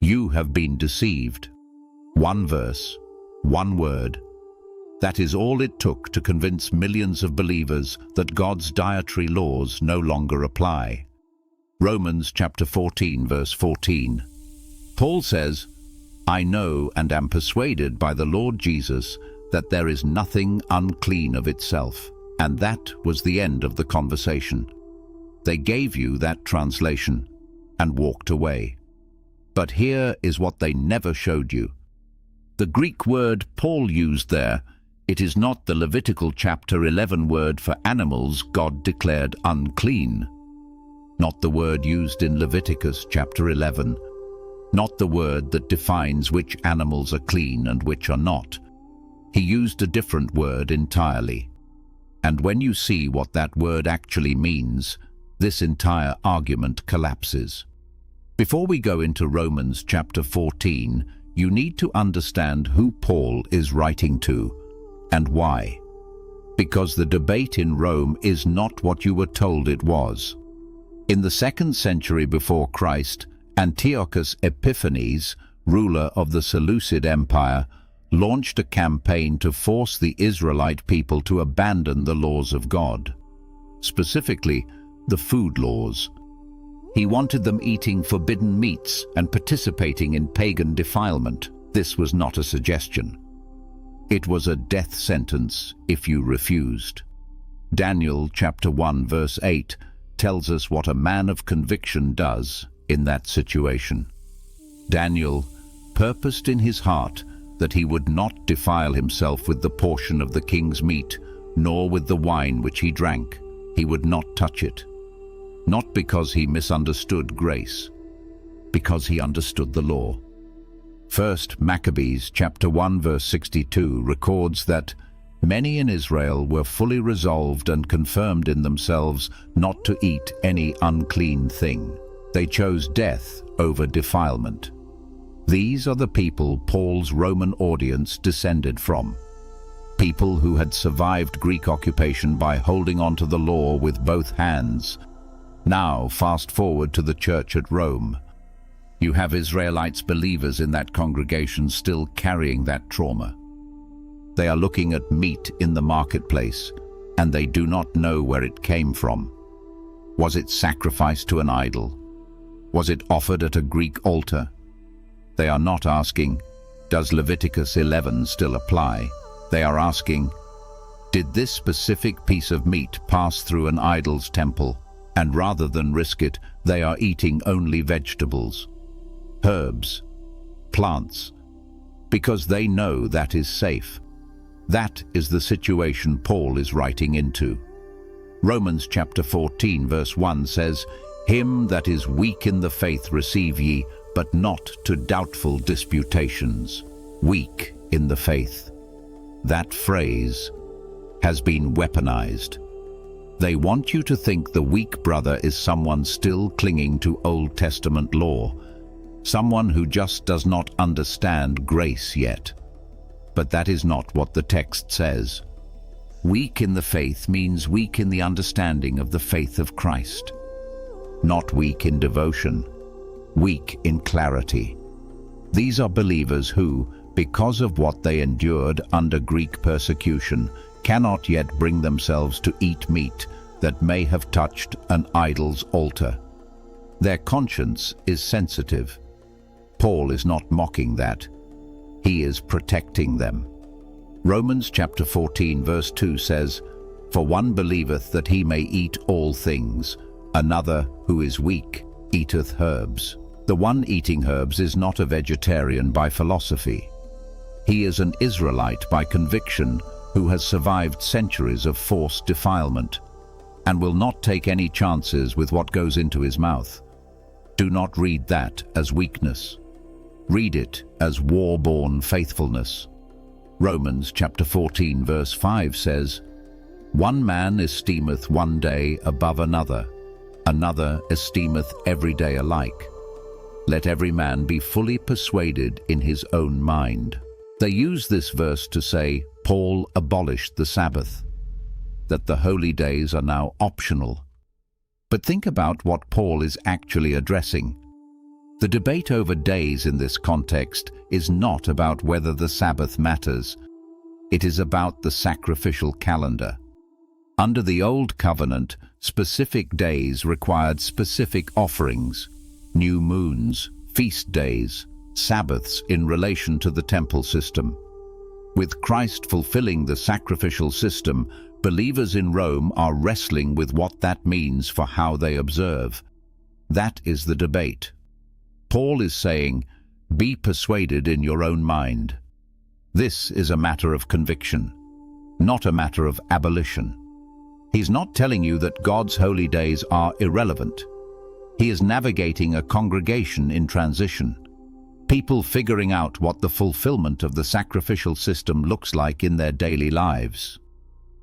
You have been deceived. One verse, one word. That is all it took to convince millions of believers that God's dietary laws no longer apply. Romans chapter 14, verse 14. Paul says, I know and am persuaded by the Lord Jesus that there is nothing unclean of itself. And that was the end of the conversation. They gave you that translation and walked away. But here is what they never showed you. The Greek word Paul used there, it is not the Levitical chapter 11 word for animals God declared unclean. Not the word used in Leviticus chapter 11. Not the word that defines which animals are clean and which are not. He used a different word entirely. And when you see what that word actually means, this entire argument collapses. Before we go into Romans chapter 14, you need to understand who Paul is writing to and why. Because the debate in Rome is not what you were told it was. In the 2nd century before Christ, Antiochus Epiphanes, ruler of the Seleucid Empire, launched a campaign to force the Israelite people to abandon the laws of God, specifically the food laws. He wanted them eating forbidden meats and participating in pagan defilement. This was not a suggestion. It was a death sentence if you refused. Daniel chapter 1 verse 8 tells us what a man of conviction does in that situation. Daniel purposed in his heart that he would not defile himself with the portion of the king's meat, nor with the wine which he drank. He would not touch it. Not because he misunderstood grace, because he understood the law. 1 Maccabees chapter 1 verse 62 records that many in Israel were fully resolved and confirmed in themselves not to eat any unclean thing. They chose death over defilement. These are the people Paul's Roman audience descended from. People who had survived Greek occupation by holding on to the law with both hands. Now, fast forward to the church at Rome. You have Israelites believers in that congregation still carrying that trauma. They are looking at meat in the marketplace, and they do not know where it came from. Was it sacrificed to an idol? Was it offered at a Greek altar? They are not asking, does Leviticus 11 still apply? They are asking, did this specific piece of meat pass through an idol's temple? And rather than risk it, they are eating only vegetables, herbs, plants, because they know that is safe. That is the situation Paul is writing into. Romans chapter 14 verse 1 says, Him that is weak in the faith receive ye, but not to doubtful disputations. Weak in the faith. That phrase has been weaponized. They want you to think the weak brother is someone still clinging to Old Testament law, someone who just does not understand grace yet. But that is not what the text says. Weak in the faith means weak in the understanding of the faith of Christ. Not weak in devotion, weak in clarity. These are believers who, because of what they endured under Greek persecution, cannot yet bring themselves to eat meat that may have touched an idol's altar. Their conscience is sensitive. Paul is not mocking that. He is protecting them. Romans chapter 14 verse 2 says, For one believeth that he may eat all things, another, who is weak, eateth herbs. The one eating herbs is not a vegetarian by philosophy. He is an Israelite by conviction who has survived centuries of forced defilement and will not take any chances with what goes into his mouth. Do not read that as weakness. Read it as war-born faithfulness. Romans chapter 14 verse 5 says, One man esteemeth one day above another, another esteemeth every day alike. Let every man be fully persuaded in his own mind. They use this verse to say Paul abolished the Sabbath, that the holy days are now optional. But think about what Paul is actually addressing. The debate over days in this context is not about whether the Sabbath matters. It is about the sacrificial calendar. Under the Old Covenant, specific days required specific offerings, new moons, feast days, Sabbaths in relation to the temple system. With Christ fulfilling the sacrificial system, believers in Rome are wrestling with what that means for how they observe. That is the debate. Paul is saying, be persuaded in your own mind. This is a matter of conviction, not a matter of abolition. He's not telling you that God's holy days are irrelevant. He is navigating a congregation in transition, people figuring out what the fulfillment of the sacrificial system looks like in their daily lives.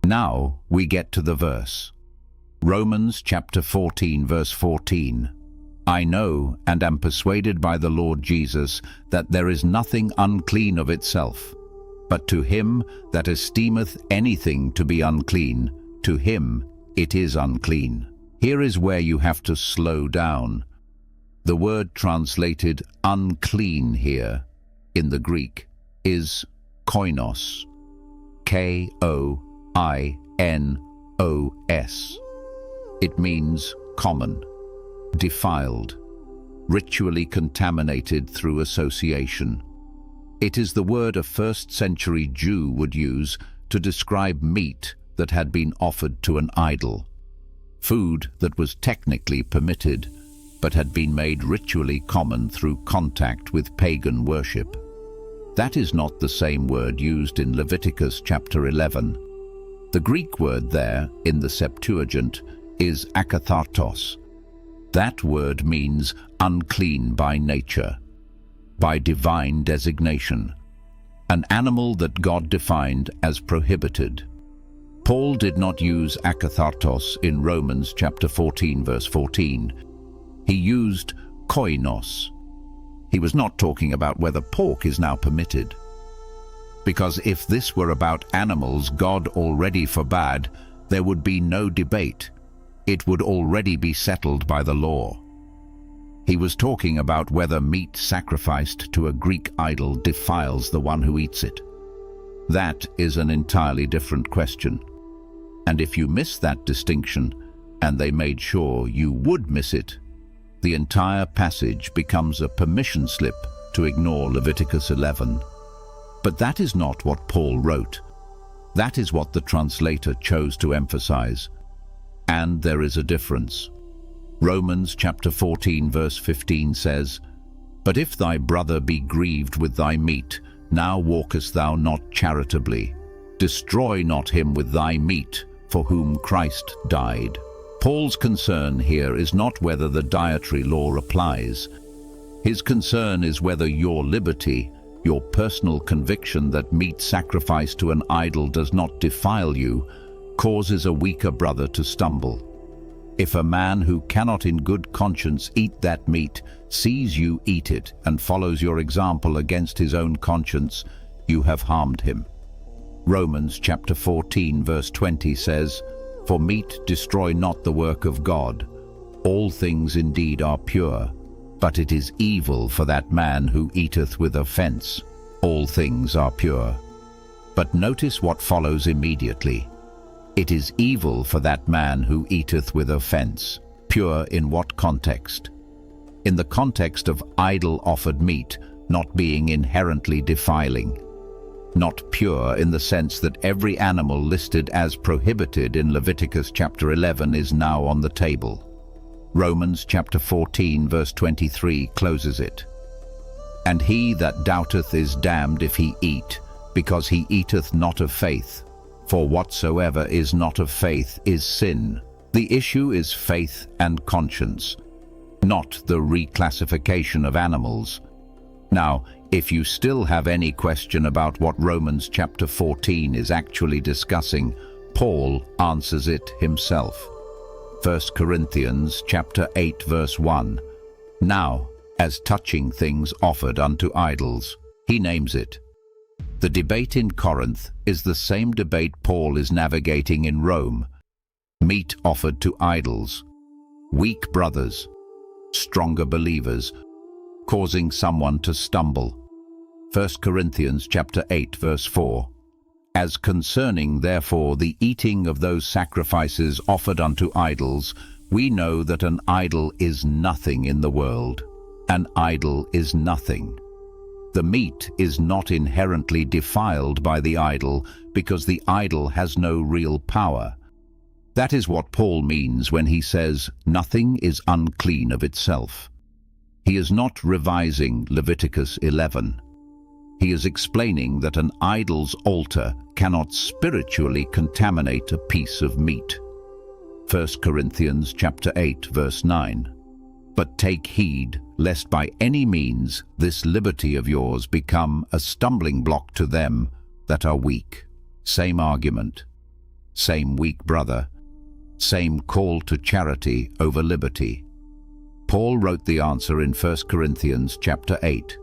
Now we get to the verse. Romans chapter 14, verse 14. I know and am persuaded by the Lord Jesus that there is nothing unclean of itself, but to him that esteemeth anything to be unclean, to him it is unclean. Here is where you have to slow down. The word translated unclean here, in the Greek, is koinos, K-O-I-N-O-S. It means common, defiled, ritually contaminated through association. It is the word a first-century Jew would use to describe meat that had been offered to an idol, food that was technically permitted, but had been made ritually common through contact with pagan worship. That is not the same word used in Leviticus chapter 11. The Greek word there, in the Septuagint, is akathartos. That word means unclean by nature, by divine designation, an animal that God defined as prohibited. Paul did not use akathartos in Romans chapter 14, verse 14. He used koinos. He was not talking about whether pork is now permitted. Because if this were about animals God already forbade, there would be no debate. It would already be settled by the law. He was talking about whether meat sacrificed to a Greek idol defiles the one who eats it. That is an entirely different question. And if you miss that distinction, and they made sure you would miss it, the entire passage becomes a permission slip to ignore Leviticus 11. But that is not what Paul wrote. That is what the translator chose to emphasize. And there is a difference. Romans chapter 14 verse 15 says, But if thy brother be grieved with thy meat, now walkest thou not charitably. Destroy not him with thy meat, for whom Christ died. Paul's concern here is not whether the dietary law applies. His concern is whether your liberty, your personal conviction that meat sacrificed to an idol does not defile you, causes a weaker brother to stumble. If a man who cannot in good conscience eat that meat sees you eat it and follows your example against his own conscience, you have harmed him. Romans chapter 14 verse 20 says, For meat destroy not the work of God. All things indeed are pure, but it is evil for that man who eateth with offense. All things are pure. But notice what follows immediately. It is evil for that man who eateth with offense. Pure in what context? In the context of idol-offered meat not being inherently defiling. Not pure in the sense that every animal listed as prohibited in Leviticus chapter 11 is now on the table. Romans chapter 14 verse 23 closes it. And he that doubteth is damned if he eat, because he eateth not of faith. For whatsoever is not of faith is sin. The issue is faith and conscience, not the reclassification of animals. Now, if you still have any question about what Romans chapter 14 is actually discussing, Paul answers it himself. 1 Corinthians chapter 8 verse 1. Now, as touching things offered unto idols, he names it. The debate in Corinth is the same debate Paul is navigating in Rome. Meat offered to idols. Weak brothers, stronger believers. causing someone to stumble. 1 Corinthians chapter 8, verse 4. As concerning, therefore, the eating of those sacrifices offered unto idols, we know that an idol is nothing in the world. An idol is nothing. The meat is not inherently defiled by the idol, because the idol has no real power. That is what Paul means when he says, "Nothing is unclean of itself." He is not revising Leviticus 11. He is explaining that an idol's altar cannot spiritually contaminate a piece of meat. 1 Corinthians chapter 8, verse 9. But take heed, lest by any means this liberty of yours become a stumbling block to them that are weak. Same argument, same weak brother, same call to charity over liberty. Paul wrote the answer in 1 Corinthians chapter 8.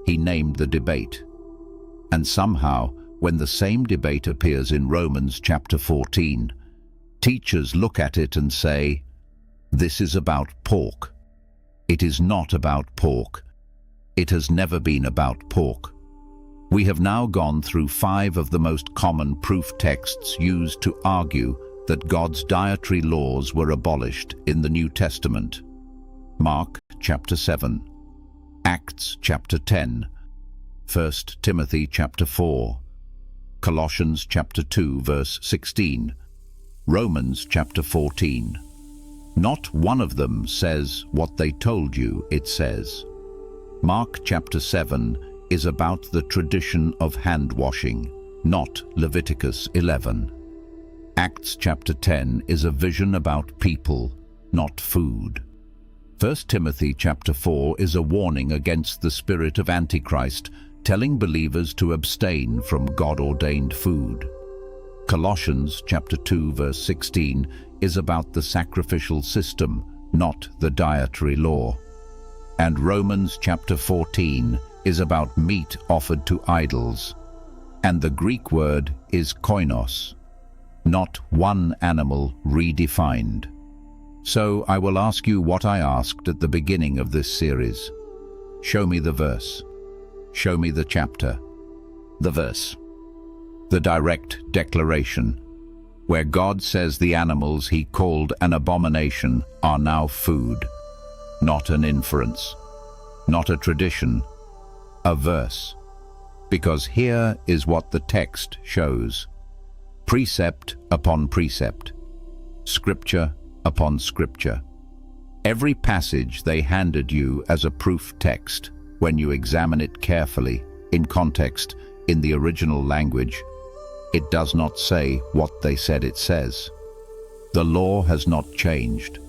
He named the debate. And somehow, when the same debate appears in Romans chapter 14, teachers look at it and say, "This is about pork." It is not about pork. It has never been about pork. We have now gone through 5 of the most common proof texts used to argue that God's dietary laws were abolished in the New Testament. Mark chapter 7, Acts chapter 10, 1 Timothy chapter 4, Colossians chapter 2 verse 16, Romans chapter 14. Not one of them says what they told you it says. Mark chapter 7 is about the tradition of hand washing, not Leviticus 11. Acts chapter 10 is a vision about people, not food. 1 Timothy chapter 4 is a warning against the spirit of Antichrist, telling believers to abstain from God-ordained food. Colossians chapter 2 verse 16 is about the sacrificial system, not the dietary law. And Romans chapter 14 is about meat offered to idols. And the Greek word is koinos, not one animal redefined. So I will ask you what I asked at the beginning of this series. Show me the verse. Show me the chapter. The verse. The direct declaration, where God says the animals he called an abomination are now food, not an inference, not a tradition, a verse. Because here is what the text shows. Precept upon precept, scripture upon scripture. Every passage they handed you as a proof text, when you examine it carefully, in context, in the original language, it does not say what they said it says. The law has not changed.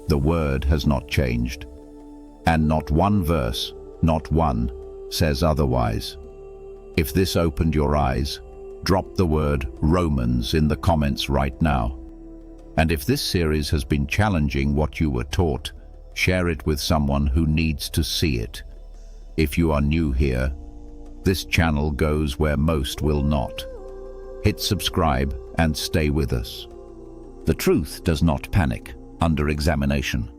The word has not changed. And not one verse, not one, says otherwise. If this opened your eyes, drop the word Romans in the comments right now. And if this series has been challenging what you were taught, share it with someone who needs to see it. If you are new here, this channel goes where most will not. Hit subscribe and stay with us. The truth does not panic under examination.